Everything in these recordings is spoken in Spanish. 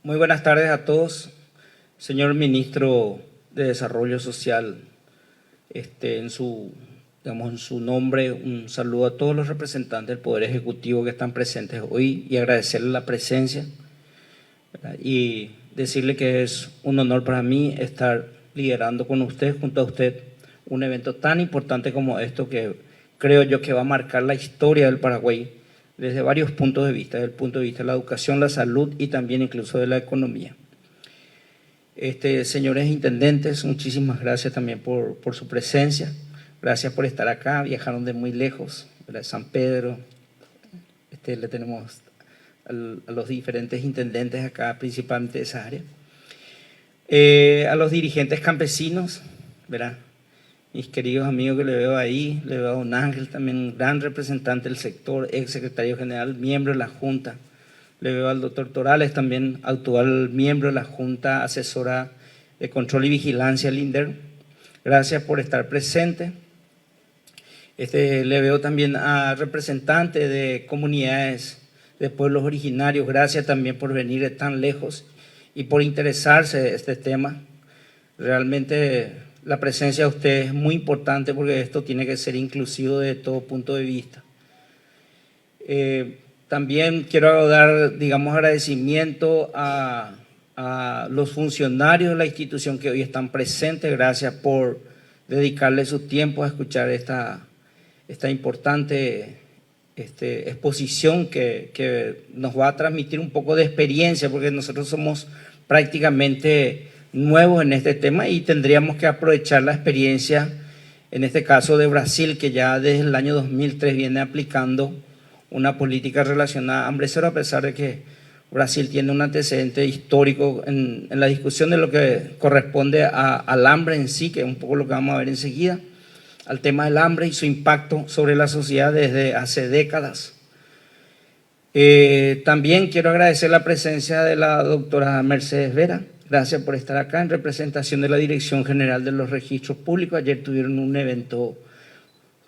Muy buenas tardes a todos. Señor Ministro de Desarrollo Social, en su nombre, un saludo a todos los representantes del Poder Ejecutivo que están presentes hoy y agradecerle la presencia, ¿verdad? Y decirle que es un honor para mí estar liderando con usted, junto a usted, un evento tan importante como esto que creo yo que va a marcar la historia del Paraguay desde varios puntos de vista, desde el punto de vista de la educación, la salud y también incluso de la economía. Señores intendentes, muchísimas gracias también por su presencia, gracias por estar acá, viajaron de muy lejos, de San Pedro, le tenemos a los diferentes intendentes acá, principalmente de esa área, a los dirigentes campesinos, ¿verdad? Mis queridos amigos que le veo ahí, le veo a don Ángel, también un gran representante del sector, ex secretario general, miembro de la Junta. Le veo al doctor Torales, también actual miembro de la Junta Asesora de Control y Vigilancia, LINDER. Gracias por estar presente. Le veo también a representantes de comunidades de pueblos originarios. Gracias también por venir de tan lejos y por interesarse de este tema. Realmente la presencia de ustedes es muy importante porque esto tiene que ser inclusivo de todo punto de vista. También quiero dar, digamos, agradecimiento a los funcionarios de la institución que hoy están presentes. Gracias por dedicarle su tiempo a escuchar esta importante exposición que nos va a transmitir un poco de experiencia, porque nosotros somos prácticamente nuevos en este tema y tendríamos que aprovechar la experiencia, en este caso de Brasil, que ya desde el año 2003 viene aplicando una política relacionada a hambre cero, a pesar de que Brasil tiene un antecedente histórico en la discusión de lo que corresponde al hambre en sí, que es un poco lo que vamos a ver enseguida, al tema del hambre y su impacto sobre la sociedad desde hace décadas. También quiero agradecer la presencia de la doctora Mercedes Vera. Gracias por estar acá en representación de la Dirección General de los Registros Públicos. Ayer tuvieron un evento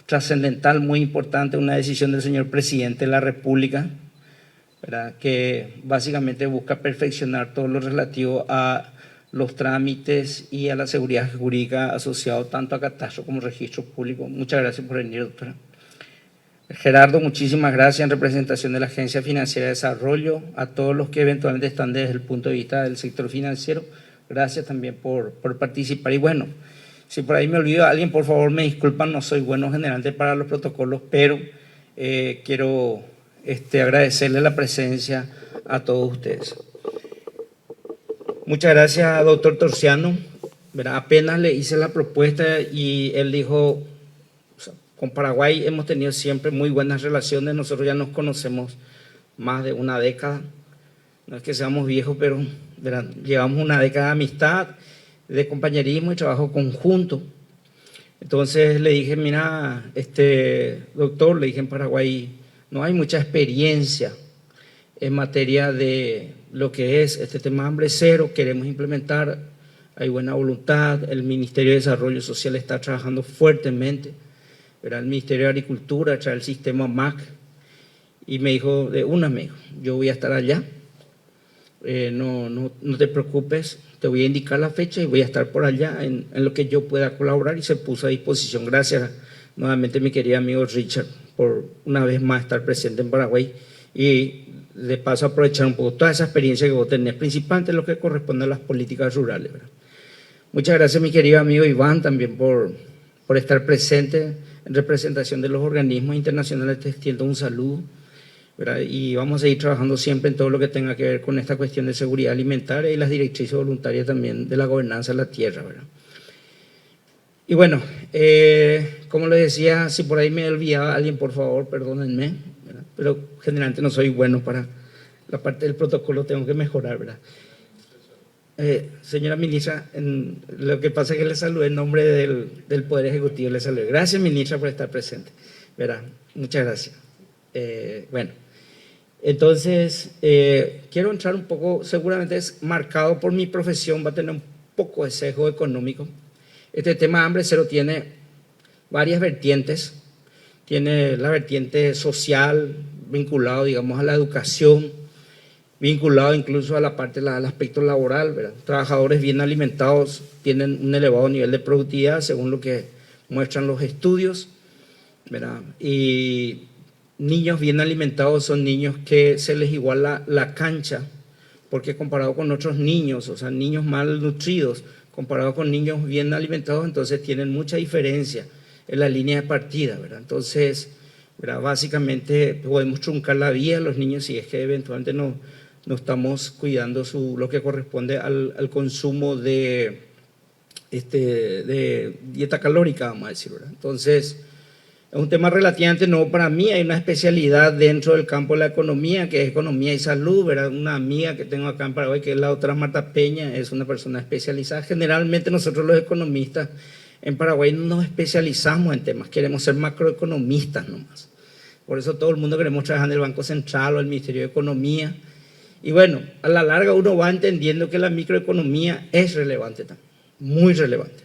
trascendental, muy importante, una decisión del señor presidente de la República, ¿verdad?, que básicamente busca perfeccionar todo lo relativo a los trámites y a la seguridad jurídica asociado tanto a catastro como registro público. Muchas gracias por venir, doctora. Gerardo, muchísimas gracias en representación de la Agencia Financiera de Desarrollo, a todos los que eventualmente están desde el punto de vista del sector financiero, gracias también por participar. Y bueno, si por ahí me olvido a alguien, por favor me disculpan, no soy bueno generalmente para los protocolos, pero quiero agradecerle la presencia a todos ustedes. Muchas gracias, doctor Torciano. ¿Verdad? Apenas le hice la propuesta y él dijo, con Paraguay hemos tenido siempre muy buenas relaciones, nosotros ya nos conocemos más de una década, no es que seamos viejos, pero ¿verdad?, llevamos una década de amistad, de compañerismo y trabajo conjunto. Entonces le dije, mira, doctor, le dije, en Paraguay no hay mucha experiencia en materia de lo que es este tema de hambre cero, queremos implementar, hay buena voluntad, el Ministerio de Desarrollo Social está trabajando fuertemente, ¿verdad?, el Ministerio de Agricultura trae el sistema MAC, y me dijo, yo voy a estar allá, no te preocupes, te voy a indicar la fecha y voy a estar por allá en lo que yo pueda colaborar, y se puso a disposición. Gracias nuevamente, mi querido amigo Richard, por una vez más estar presente en Paraguay, y de paso aprovechar un poco toda esa experiencia que vos tenés, principalmente en lo que corresponde a las políticas rurales, ¿verdad? Muchas gracias, mi querido amigo Iván, también por estar presente en representación de los organismos internacionales. Te extiendo un saludo, ¿verdad? Y vamos a seguir trabajando siempre en todo lo que tenga que ver con esta cuestión de seguridad alimentaria y las directrices voluntarias también de la gobernanza de la tierra, ¿verdad? Y bueno, como les decía, si por ahí me olvidaba alguien, por favor, perdónenme, ¿verdad? Pero generalmente no soy bueno para la parte del protocolo, tengo que mejorar, ¿verdad? Señora ministra, lo que pasa es que le saludé en nombre del Poder Ejecutivo, le saludé. Gracias, ministra, por estar presente, ¿verdad? Muchas gracias. Bueno, entonces, quiero entrar un poco, seguramente es marcado por mi profesión, va a tener un poco de sesgo económico. Este tema de hambre cero tiene varias vertientes, tiene la vertiente social vinculado, digamos, a la educación, vinculado incluso a la parte al aspecto laboral, ¿verdad? Trabajadores bien alimentados tienen un elevado nivel de productividad, según lo que muestran los estudios, ¿verdad? Y niños bien alimentados son niños que se les iguala la cancha, porque comparado con otros niños, o sea, niños malnutridos, comparado con niños bien alimentados, entonces tienen mucha diferencia en la línea de partida, ¿verdad? Entonces, ¿verdad? Básicamente podemos truncar la vida de los niños si es que eventualmente no estamos cuidando lo que corresponde al consumo de dieta calórica, vamos a decir, ¿verdad? Entonces, es un tema relativamente nuevo para mí. Hay una especialidad dentro del campo de la economía, que es economía y salud, ¿verdad? Una amiga que tengo acá en Paraguay, que es la doctora Marta Peña, es una persona especializada. Generalmente nosotros los economistas en Paraguay no nos especializamos en temas, queremos ser macroeconomistas nomás. Por eso todo el mundo queremos trabajar en el Banco Central o el Ministerio de Economía. Y bueno, a la larga uno va entendiendo que la microeconomía es relevante también, muy relevante.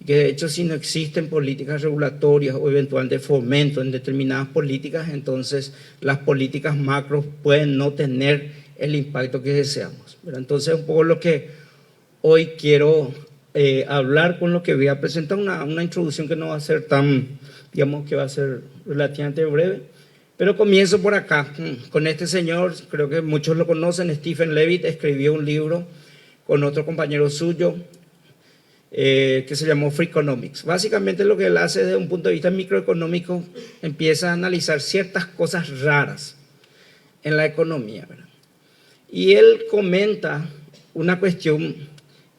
Y que de hecho si no existen políticas regulatorias o eventualmente fomento en determinadas políticas, entonces las políticas macro pueden no tener el impacto que deseamos, ¿verdad? Entonces un poco lo que hoy quiero hablar, con lo que voy a presentar una introducción que no va a ser tan, digamos que va a ser relativamente breve. Pero comienzo por acá, con este señor, creo que muchos lo conocen, Stephen Levitt, escribió un libro con otro compañero suyo que se llamó Freakonomics. Básicamente lo que él hace desde un punto de vista microeconómico, empieza a analizar ciertas cosas raras en la economía, ¿verdad? Y él comenta una cuestión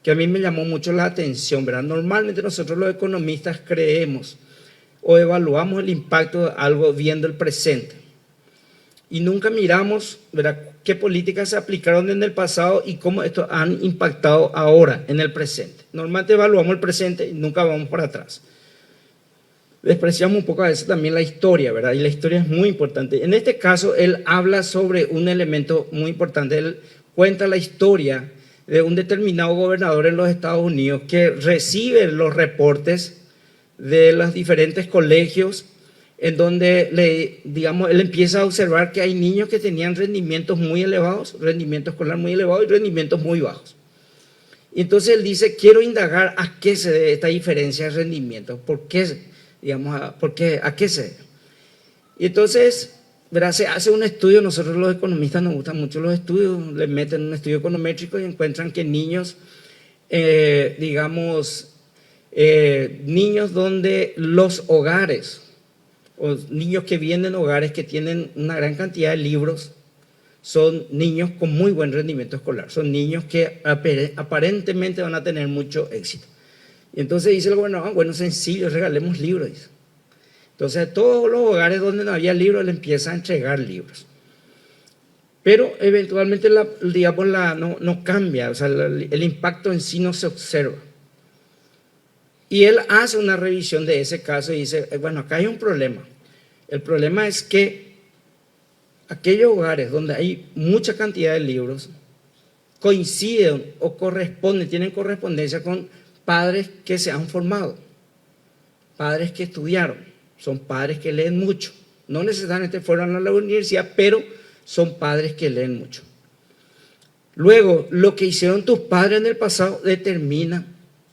que a mí me llamó mucho la atención, ¿verdad? Normalmente nosotros los economistas creemos o evaluamos el impacto de algo viendo el presente. Y nunca miramos, ¿verdad?, qué políticas se aplicaron en el pasado y cómo esto han impactado ahora en el presente. Normalmente evaluamos el presente y nunca vamos para atrás. Despreciamos un poco a veces también la historia, ¿verdad? Y la historia es muy importante. En este caso, él habla sobre un elemento muy importante. Él cuenta la historia de un determinado gobernador en los Estados Unidos que recibe los reportes de los diferentes colegios, en donde digamos, él empieza a observar que hay niños que tenían rendimientos muy elevados, rendimiento escolar muy elevado y rendimientos muy bajos. Y entonces él dice, quiero indagar a qué se debe esta diferencia de rendimiento, por qué, digamos, a qué se debe. Y entonces, ¿verdad?, se hace un estudio. Nosotros los economistas nos gustan mucho los estudios, le meten un estudio econométrico y encuentran que niños, niños donde los hogares, o niños que vienen de hogares que tienen una gran cantidad de libros, son niños con muy buen rendimiento escolar, son niños que aparentemente van a tener mucho éxito. Y entonces dice el gobernador, bueno, sencillo, regalemos libros, dice. Entonces a todos los hogares donde no había libros le empieza a entregar libros. Pero eventualmente no cambia, o sea, el impacto en sí no se observa. Y él hace una revisión de ese caso y dice, bueno, acá hay un problema. El problema es que aquellos hogares donde hay mucha cantidad de libros coinciden o corresponden, tienen correspondencia con padres que se han formado, padres que estudiaron, son padres que leen mucho. No necesariamente fueron a la universidad, pero son padres que leen mucho. Luego, lo que hicieron tus padres en el pasado determina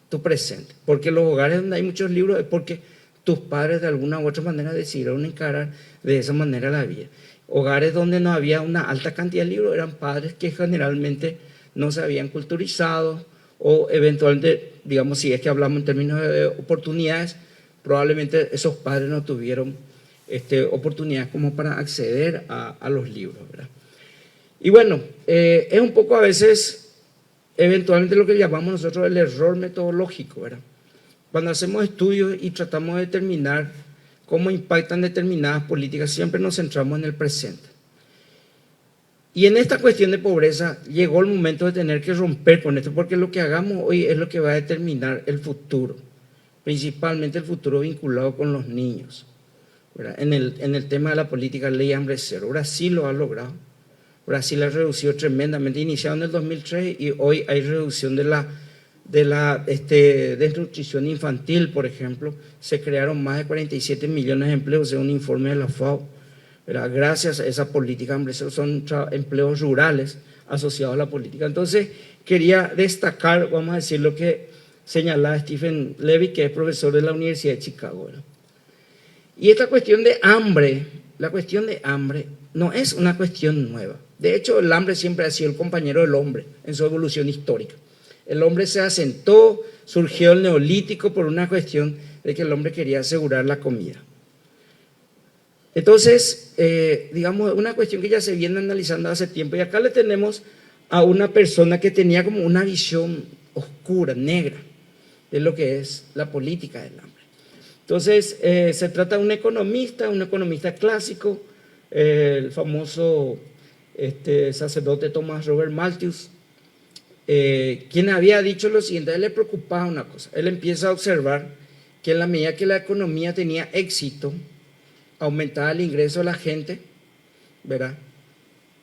tu presente, porque los hogares donde hay muchos libros es porque tus padres de alguna u otra manera decidieron encarar de esa manera la vida. Hogares donde no había una alta cantidad de libros eran padres que generalmente no se habían culturizado, o eventualmente, digamos, si es que hablamos en términos de oportunidades, probablemente esos padres no tuvieron oportunidades como para acceder a los libros, ¿verdad? Y bueno, es un poco a veces eventualmente lo que llamamos nosotros el error metodológico, ¿verdad? Cuando hacemos estudios y tratamos de determinar cómo impactan determinadas políticas, siempre nos centramos en el presente. Y en esta cuestión de pobreza llegó el momento de tener que romper con esto, porque lo que hagamos hoy es lo que va a determinar el futuro, principalmente el futuro vinculado con los niños, ¿verdad? En el tema de la política ley hambre cero, Brasil lo ha logrado. Brasil ha reducido tremendamente, iniciado en el 2003 y hoy hay reducción de la desnutrición infantil, por ejemplo. Se crearon más de 47 millones de empleos, según un informe de la FAO, ¿verdad? Gracias a esa política, hombre, esos son empleos rurales asociados a la política. Entonces, quería destacar, vamos a decir, lo que señalaba Stephen Levy, que es profesor de la Universidad de Chicago, ¿verdad? Y esta cuestión de hambre, la cuestión de hambre no es una cuestión nueva. De hecho, el hambre siempre ha sido el compañero del hombre en su evolución histórica. El hombre se asentó, surgió el neolítico por una cuestión de que el hombre quería asegurar la comida. Entonces, digamos, una cuestión que ya se viene analizando hace tiempo, y acá le tenemos a una persona que tenía como una visión oscura, negra, de lo que es la política del hambre. Entonces, se trata de un economista clásico, el famoso sacerdote Thomas Robert Malthus, quien había dicho lo siguiente. A él le preocupaba una cosa. Él empieza a observar que en la medida que la economía tenía éxito, aumentaba el ingreso de la gente, ¿verdad?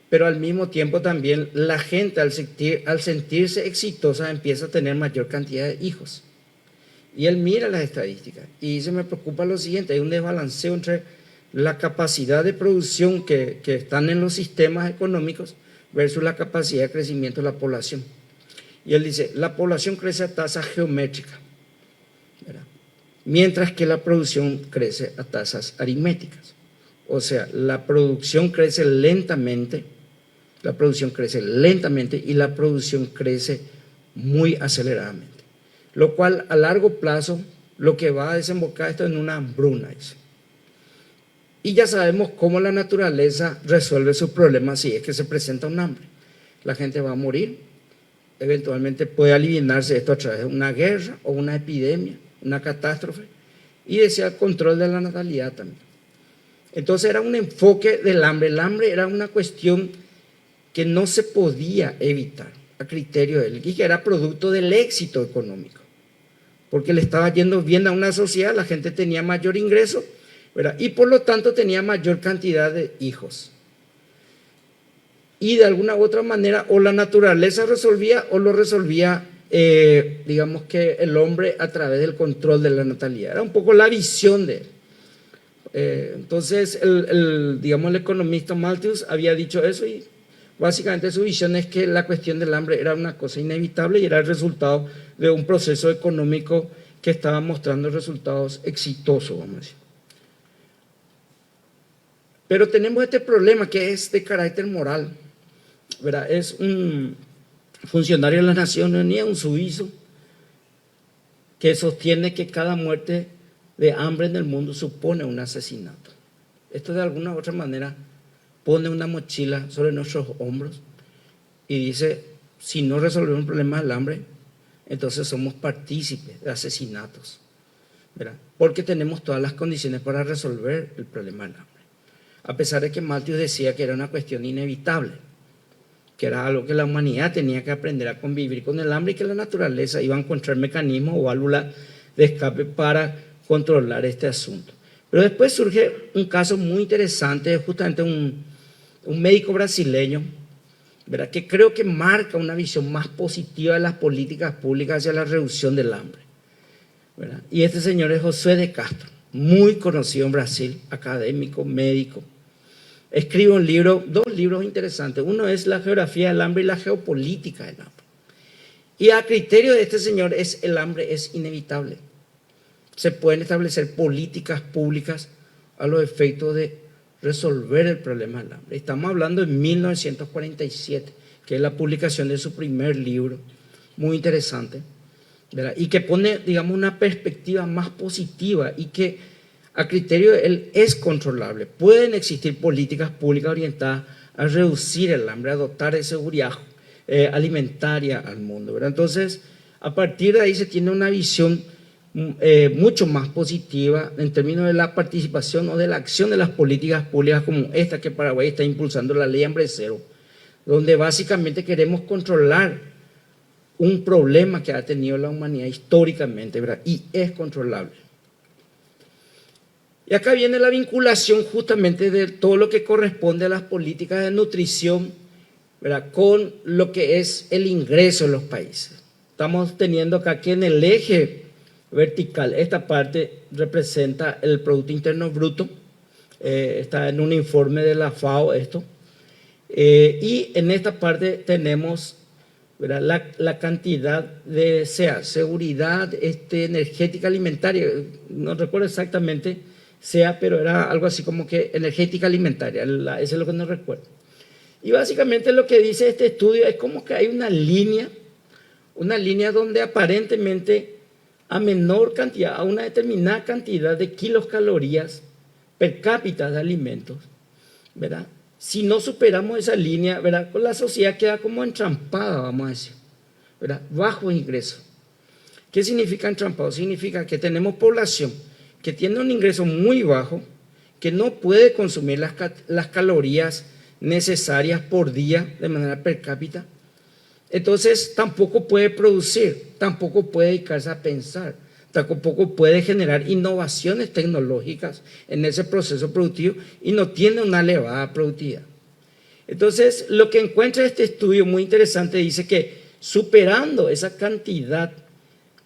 Pero al mismo tiempo también la gente al sentirse exitosa empieza a tener mayor cantidad de hijos. Y él mira las estadísticas y dice, me preocupa lo siguiente, hay un desbalanceo entre la capacidad de producción que están en los sistemas económicos versus la capacidad de crecimiento de la población. Y él dice, la población crece a tasa geométrica, ¿verdad? Mientras que la producción crece a tasas aritméticas. O sea, la producción crece lentamente y la producción crece muy aceleradamente. Lo cual a largo plazo lo que va a desembocar esto en una hambruna. Dice. Y ya sabemos cómo la naturaleza resuelve sus problemas si es que se presenta un hambre. La gente va a morir, eventualmente puede aliviarse esto a través de una guerra o una epidemia, una catástrofe, y desea el control de la natalidad también. Entonces era un enfoque del hambre. El hambre era una cuestión que no se podía evitar a criterio de él, y que era producto del éxito económico, porque le estaba yendo bien a una sociedad, la gente tenía mayor ingreso, ¿verdad? Y por lo tanto tenía mayor cantidad de hijos. Y de alguna u otra manera, o la naturaleza resolvía, o lo resolvía, digamos que el hombre a través del control de la natalidad. Era un poco la visión de él. Entonces, digamos, el economista Malthus había dicho eso, y básicamente su visión es que la cuestión del hambre era una cosa inevitable y era el resultado de un proceso económico que estaba mostrando resultados exitosos, vamos a decir. Pero tenemos este problema que es de carácter moral, ¿verdad? Es un funcionario de las Naciones Unidas, un suizo, que sostiene que cada muerte de hambre en el mundo supone un asesinato. Esto de alguna u otra manera pone una mochila sobre nuestros hombros y dice, si no resolvemos el problema del hambre, entonces somos partícipes de asesinatos, ¿verdad? Porque tenemos todas las condiciones para resolver el problema del hambre. A pesar de que Malthus decía que era una cuestión inevitable, que era algo que la humanidad tenía que aprender a convivir con el hambre y que la naturaleza iba a encontrar mecanismos o válvulas de escape para controlar este asunto. Pero después surge un caso muy interesante, justamente un médico brasileño, ¿verdad?, que creo que marca una visión más positiva de las políticas públicas hacia la reducción del hambre, ¿verdad? Y este señor es Josué de Castro, muy conocido en Brasil, académico, médico. Escribe un libro, dos libros interesantes. Uno es La geografía del hambre y la geopolítica del hambre. Y a criterio de este señor, el hambre es inevitable. Se pueden establecer políticas públicas a los efectos de resolver el problema del hambre. Estamos hablando de 1947, que es la publicación de su primer libro, muy interesante, ¿verdad? Y que pone, digamos, una perspectiva más positiva y que a criterio de él es controlable. Pueden existir políticas públicas orientadas a reducir el hambre, a dotar de seguridad alimentaria al mundo, ¿verdad? Entonces, a partir de ahí se tiene una visión mucho más positiva en términos de la participación o de la acción de las políticas públicas como esta que Paraguay está impulsando, la ley Hambre Cero, donde básicamente queremos controlar un problema que ha tenido la humanidad históricamente, ¿verdad? Y es controlable. Y acá viene la vinculación justamente de todo lo que corresponde a las políticas de nutrición, ¿verdad?, con lo que es el ingreso en los países. Estamos teniendo acá que en el eje vertical, esta parte representa el Producto Interno Bruto, está en un informe de la FAO esto. Y en esta parte tenemos, ¿verdad?, la cantidad de seguridad energética alimentaria, no recuerdo exactamente pero era algo así como que energética alimentaria, eso es lo que no recuerdo. Y básicamente lo que dice este estudio es como que hay una línea donde aparentemente a menor cantidad, a una determinada cantidad de kilocalorías per cápita de alimentos, ¿verdad? Si no superamos esa línea, ¿verdad?, la sociedad queda como entrampada, vamos a decir, ¿verdad?, bajo ingreso. ¿Qué significa entrampado? Significa que tenemos población que tiene un ingreso muy bajo, que no puede consumir las calorías necesarias por día de manera per cápita. Entonces tampoco puede producir, tampoco puede dedicarse a pensar, tampoco puede generar innovaciones tecnológicas en ese proceso productivo y no tiene una elevada productividad. Entonces, lo que encuentra este estudio muy interesante dice que superando esa cantidad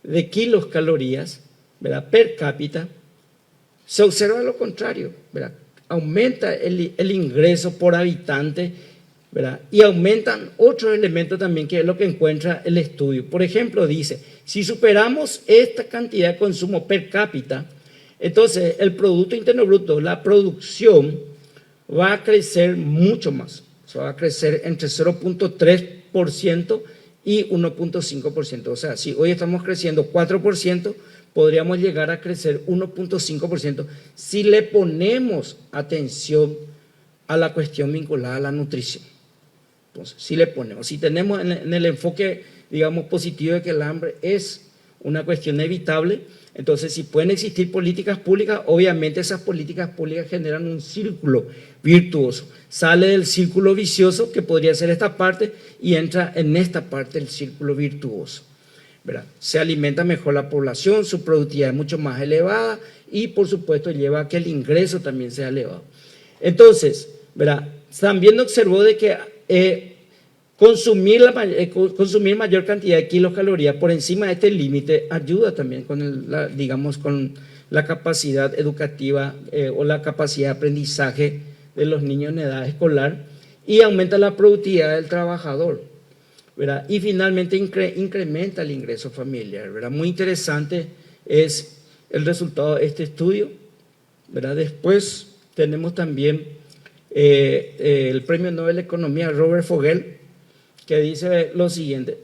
de kilocalorías, ¿verdad?, per cápita, se observa lo contrario, ¿verdad? Aumenta el ingreso por habitante, ¿verdad?, y aumentan otros elementos también, que es lo que encuentra el estudio. Por ejemplo, dice, si superamos esta cantidad de consumo per cápita, entonces el Producto Interno Bruto, la producción, va a crecer mucho más. O sea, va a crecer entre 0.3% y 1.5%. O sea, si hoy estamos creciendo 4%, podríamos llegar a crecer 1.5% si le ponemos atención a la cuestión vinculada a la nutrición. Entonces, si le ponemos, si tenemos en el enfoque, digamos, positivo de que el hambre es una cuestión evitable, entonces si pueden existir políticas públicas, obviamente esas políticas públicas generan un círculo virtuoso. Sale del círculo vicioso, que podría ser esta parte, y entra en esta parte del círculo virtuoso, ¿verdad? Se alimenta mejor la población, su productividad es mucho más elevada y por supuesto lleva a que el ingreso también sea elevado. Entonces, ¿verdad?, también observó de que consumir mayor cantidad de kilocalorías por encima de este límite ayuda también con con la capacidad educativa o la capacidad de aprendizaje de los niños en edad escolar, y aumenta la productividad del trabajador, ¿verdad? Y finalmente incrementa el ingreso familiar, ¿verdad? Muy interesante es el resultado de este estudio, ¿verdad? Después tenemos también el Premio Nobel de Economía Robert Fogel, que dice lo siguiente,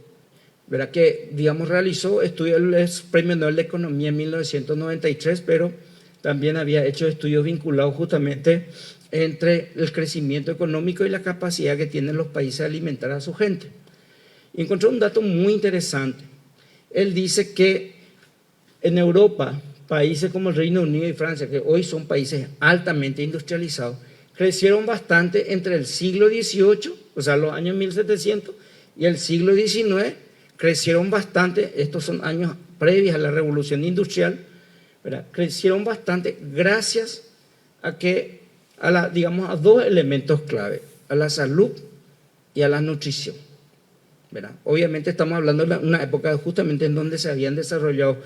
¿verdad?, que, digamos, realizó estudios, el Premio Nobel de Economía en 1993, pero también había hecho estudios vinculados justamente entre el crecimiento económico y la capacidad que tienen los países de alimentar a su gente. Y encontró un dato muy interesante. Él dice que en Europa, países como el Reino Unido y Francia, que hoy son países altamente industrializados, crecieron bastante entre el siglo XVIII, o sea, los años 1700, y el siglo XIX, crecieron bastante. Estos son años previos a la revolución industrial, ¿verdad? Crecieron bastante gracias a a dos elementos clave, a la salud y a la nutrición, ¿verdad? Obviamente estamos hablando de una época justamente en donde se habían desarrollado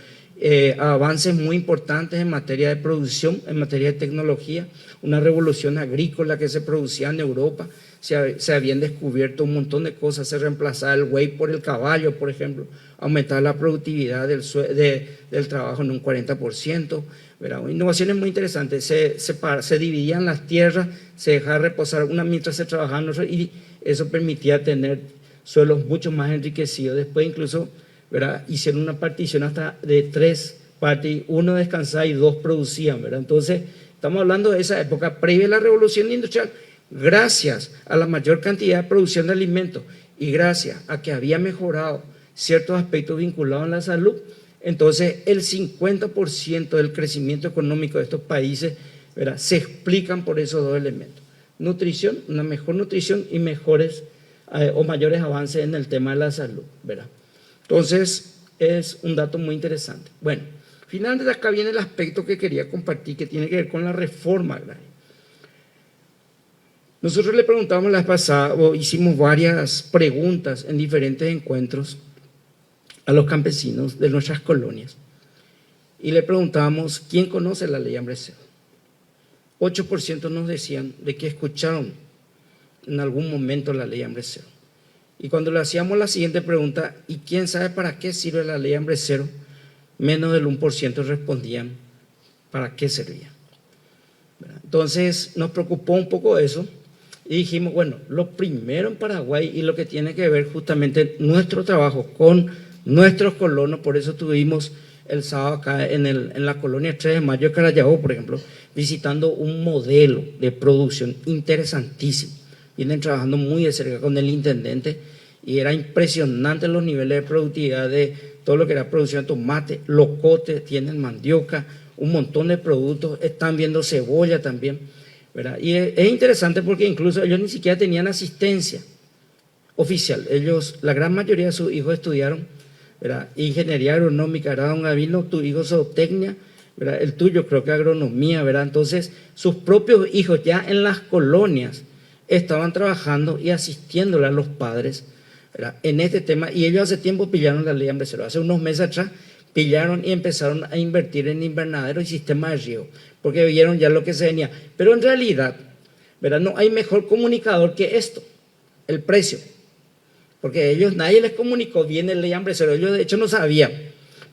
avances muy importantes en materia de producción, en materia de tecnología, una revolución agrícola que se producía en Europa, se habían descubierto un montón de cosas, se reemplazaba el buey por el caballo, por ejemplo, aumentaba la productividad del trabajo en un 40%, ¿verdad? Innovaciones muy interesantes, se dividían las tierras, se dejaba reposar una mientras se trabajaba en otra, y eso permitía tener suelos mucho más enriquecidos. Después incluso, ¿verdad?, hicieron una partición hasta de 3 partes, uno descansaba y 2 producían, ¿verdad? Entonces, estamos hablando de esa época previa a la revolución industrial. Gracias a la mayor cantidad de producción de alimentos y gracias a que había mejorado ciertos aspectos vinculados a la salud, entonces el 50% del crecimiento económico de estos países, ¿verdad?, se explican por esos dos elementos: nutrición, una mejor nutrición, y mejores o mayores avances en el tema de la salud, ¿verdad? Entonces, es un dato muy interesante. Bueno, finalmente acá viene el aspecto que quería compartir, que tiene que ver con la reforma agraria. Nosotros le preguntamos la vez pasada, o hicimos varias preguntas en diferentes encuentros a los campesinos de nuestras colonias, y le preguntábamos: ¿quién conoce la ley hambre cero? 8% nos decían de que escucharon en algún momento la ley hambre cero. Y cuando le hacíamos la siguiente pregunta, ¿y quién sabe para qué sirve la ley hambre cero? Menos del 1% respondían para qué servía. Entonces nos preocupó un poco eso y dijimos, bueno, lo primero en Paraguay y lo que tiene que ver justamente nuestro trabajo con nuestros colonos, por eso tuvimos el sábado acá en la colonia 3 de Mayo de Carayaó, por ejemplo, visitando un modelo de producción interesantísimo. Vienen trabajando muy de cerca con el intendente y era impresionante los niveles de productividad de todo lo que era producción de tomate, locote, tienen mandioca, un montón de productos, están viendo cebolla también, ¿verdad? Y es interesante porque incluso ellos ni siquiera tenían asistencia oficial. Ellos, la gran mayoría de sus hijos estudiaron, ¿verdad? Ingeniería agronómica, ¿verdad, don Gavino? Tu hijo zootecnia, ¿verdad? El tuyo creo que agronomía, ¿verdad? Entonces, sus propios hijos ya en las colonias estaban trabajando y asistiéndole a los padres, ¿verdad? En este tema, y ellos hace tiempo pillaron la ley hambre cero. Hace unos meses atrás pillaron y empezaron a invertir en invernaderos y sistemas de riego, porque vieron ya lo que se venía. Pero en realidad, ¿verdad? No hay mejor comunicador que esto, el precio. Porque ellos, nadie les comunicó bien el ley hambre cero, ellos de hecho no sabían.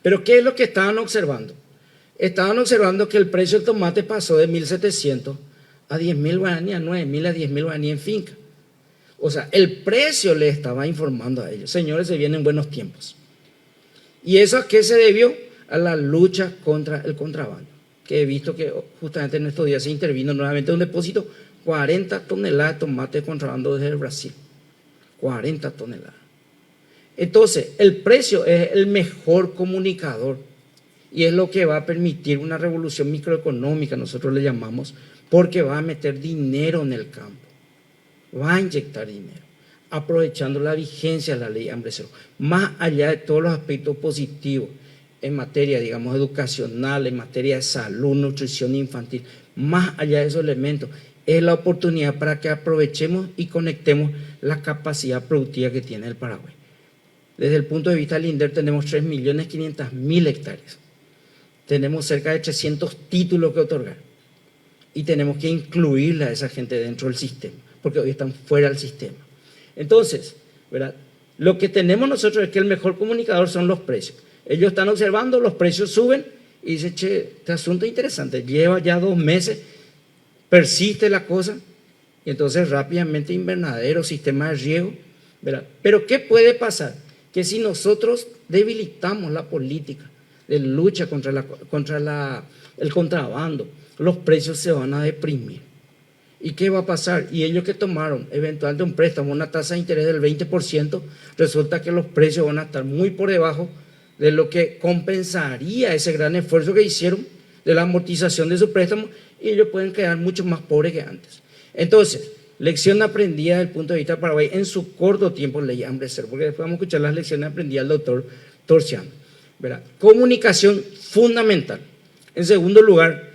Pero ¿qué es lo que estaban observando? Estaban observando que el precio del tomate pasó de 1.700 a 10.000 guaraníes, a 9.000 a 10.000 guaraníes en finca. O sea, el precio le estaba informando a ellos. Señores, se vienen buenos tiempos. ¿Y eso a qué se debió? A la lucha contra el contrabando. Que he visto que justamente en estos días se intervino nuevamente un depósito, 40 toneladas de tomate de contrabando desde el Brasil. 40 toneladas. Entonces, el precio es el mejor comunicador y es lo que va a permitir una revolución microeconómica, nosotros le llamamos, porque va a meter dinero en el campo, va a inyectar dinero, aprovechando la vigencia de la ley hambre cero, más allá de todos los aspectos positivos en materia, digamos, educacional, en materia de salud, nutrición infantil, más allá de esos elementos, es la oportunidad para que aprovechemos y conectemos la capacidad productiva que tiene el Paraguay. Desde el punto de vista del INDER tenemos 3.500.000 hectáreas, tenemos cerca de 300 títulos que otorgar y tenemos que incluir a esa gente dentro del sistema, porque hoy están fuera del sistema. Entonces, ¿verdad? Lo que tenemos nosotros es que el mejor comunicador son los precios. Ellos están observando, los precios suben y dicen, che, este asunto es interesante, lleva ya 2 meses, persiste la cosa, y entonces rápidamente invernadero, sistema de riego, ¿verdad? Pero ¿qué puede pasar? Que si nosotros debilitamos la política de lucha contra el contrabando, los precios se van a deprimir. ¿Y qué va a pasar? Y ellos que tomaron eventualmente un préstamo, una tasa de interés del 20%, resulta que los precios van a estar muy por debajo de lo que compensaría ese gran esfuerzo que hicieron de la amortización de su préstamo, y ellos pueden quedar mucho más pobres que antes. Entonces, lección aprendida desde el punto de vista de Paraguay en su corto tiempo, ley hambre cero, porque después vamos a escuchar las lecciones aprendidas del doctor Torciano, ¿verdad? Comunicación fundamental. En segundo lugar,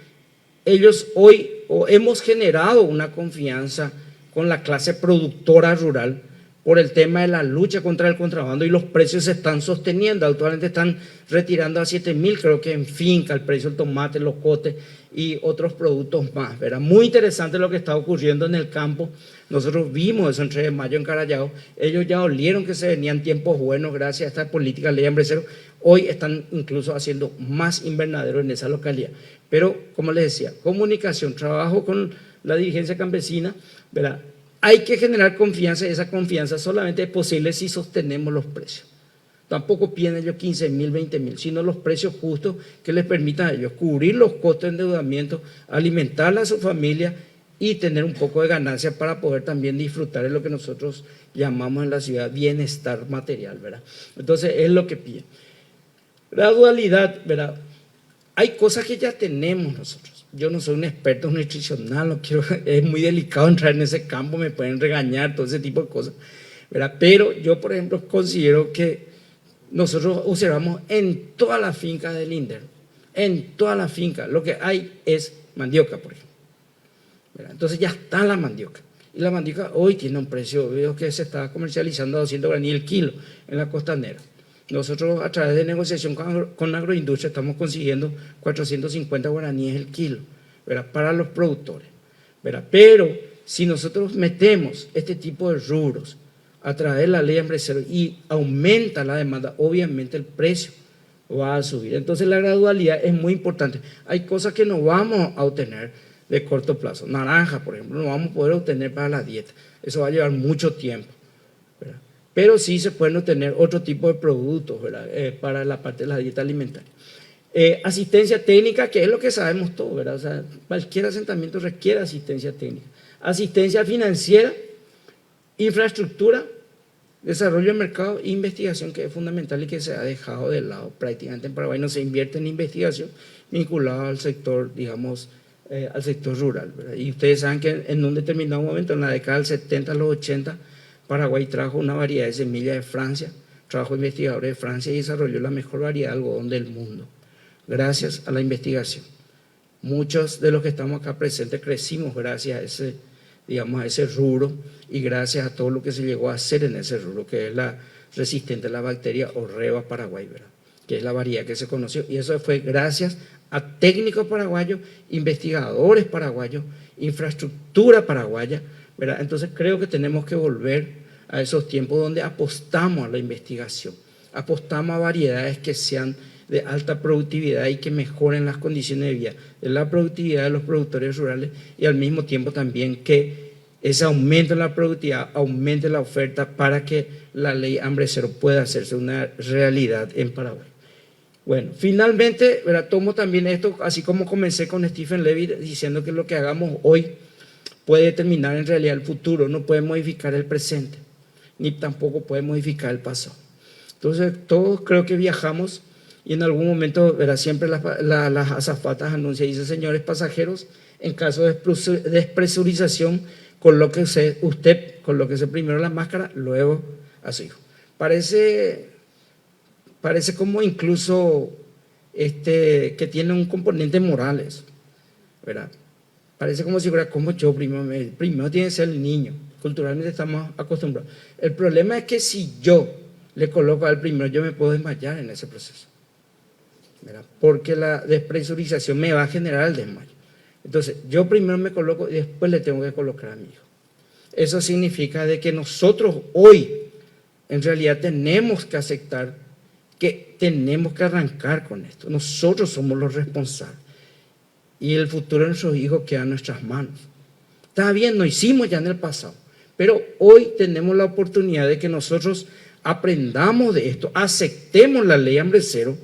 ellos hoy hemos generado una confianza con la clase productora rural por el tema de la lucha contra el contrabando, y los precios se están sosteniendo. Actualmente están retirando a 7.000, creo que en finca, el precio del tomate, los cotes y otros productos más, ¿verdad? Muy interesante lo que está ocurriendo en el campo. Nosotros vimos eso en 3 de Mayo en Carayaó. Ellos ya olieron que se venían tiempos buenos gracias a esta política de ley hambre cero. Hoy están incluso haciendo más invernaderos en esa localidad. Pero, como les decía, comunicación, trabajo con la dirigencia campesina, ¿verdad? Hay que generar confianza, y esa confianza solamente es posible si sostenemos los precios. Tampoco piden ellos 15.000, 20.000, sino los precios justos que les permitan a ellos cubrir los costos de endeudamiento, alimentar a su familia y tener un poco de ganancia para poder también disfrutar de lo que nosotros llamamos en la ciudad bienestar material, ¿verdad? Entonces es lo que piden. Gradualidad, ¿verdad? Hay cosas que ya tenemos nosotros. Yo no soy un experto nutricional, no quiero, es muy delicado entrar en ese campo, me pueden regañar, todo ese tipo de cosas, ¿verdad? Pero yo, por ejemplo, considero que nosotros observamos en toda la finca del INDER, en toda la finca, lo que hay es mandioca, por ejemplo, ¿verdad? Entonces ya está la mandioca. Y la mandioca hoy tiene un precio, veo que se está comercializando a 200 guaraníes el kilo en la costanera. Nosotros a través de negociación con agroindustria estamos consiguiendo 450 guaraníes el kilo, ¿verdad?, para los productores, ¿verdad? Pero si nosotros metemos este tipo de rubros a través de la ley hambre cero y aumenta la demanda, obviamente el precio va a subir. Entonces la gradualidad es muy importante. Hay cosas que no vamos a obtener de corto plazo. Naranja, por ejemplo, no vamos a poder obtener para la dieta. Eso va a llevar mucho tiempo, ¿verdad? Pero sí se pueden obtener otro tipo de productos, ¿verdad?, para la parte de la dieta alimentaria. Asistencia técnica, que es lo que sabemos todos, ¿verdad? O sea, cualquier asentamiento requiere asistencia técnica. Asistencia financiera, infraestructura, desarrollo del mercado e investigación, que es fundamental y que se ha dejado de lado. Prácticamente en Paraguay no se invierte en investigación vinculada al sector, digamos, al sector rural, ¿verdad? Y ustedes saben que en un determinado momento, en la década del 70 a los 80, Paraguay trajo una variedad de semillas de Francia, trajo investigadores de Francia y desarrolló la mejor variedad de algodón del mundo, gracias a la investigación. Muchos de los que estamos acá presentes crecimos gracias a ese, digamos, a ese rubro y gracias a todo lo que se llegó a hacer en ese rubro, que es la resistente a la bacteria Orreva paraguay, ¿verdad?, que es la variedad que se conoció, y eso fue gracias a técnicos paraguayos, investigadores paraguayos, infraestructura paraguaya, ¿verdad? Entonces creo que tenemos que volver a esos tiempos donde apostamos a la investigación, apostamos a variedades que sean de alta productividad y que mejoren las condiciones de vida, de la productividad de los productores rurales, y al mismo tiempo también que ese aumento en la productividad aumente la oferta para que la ley hambre cero pueda hacerse una realidad en Paraguay. Bueno, finalmente, ¿verdad?, tomo también esto, así como comencé con Stephen Levy diciendo que lo que hagamos hoy puede determinar en realidad el futuro, no puede modificar el presente, ni tampoco puede modificar el pasado. Entonces, todos creo que viajamos y en algún momento, ¿verdad?, siempre las azafatas anuncian y dicen: señores pasajeros, en caso de despresurización, colóquese primero la máscara, luego a su hijo. Parece como incluso que tiene un componente moral eso, ¿verdad? Parece como si fuera como yo primero tiene que ser el niño. Culturalmente estamos acostumbrados. El problema es que si yo le coloco al primero, yo me puedo desmayar en ese proceso, ¿verdad?, porque la despresurización me va a generar el desmayo. Entonces, yo primero me coloco y después le tengo que colocar a mi hijo. Eso significa de que nosotros hoy, en realidad, tenemos que aceptar que tenemos que arrancar con esto. Nosotros somos los responsables. Y el futuro de nuestros hijos queda en nuestras manos. Está bien, lo hicimos ya en el pasado, pero hoy tenemos la oportunidad de que nosotros aprendamos de esto, aceptemos la ley hambre cero,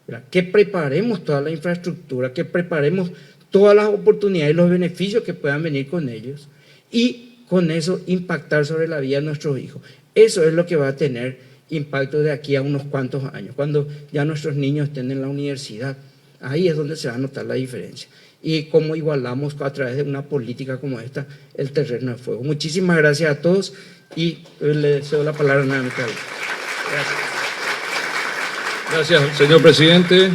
¿verdad?, que preparemos toda la infraestructura, que preparemos todas las oportunidades y los beneficios que puedan venir con ellos, y con eso impactar sobre la vida de nuestros hijos. Eso es lo que va a tener impacto de aquí a unos cuantos años, cuando ya nuestros niños estén en la universidad. Ahí es donde se va a notar la diferencia y cómo igualamos a través de una política como esta el terreno de fuego. Muchísimas gracias a todos y le cedo la palabra nuevamente a él. Gracias, señor presidente.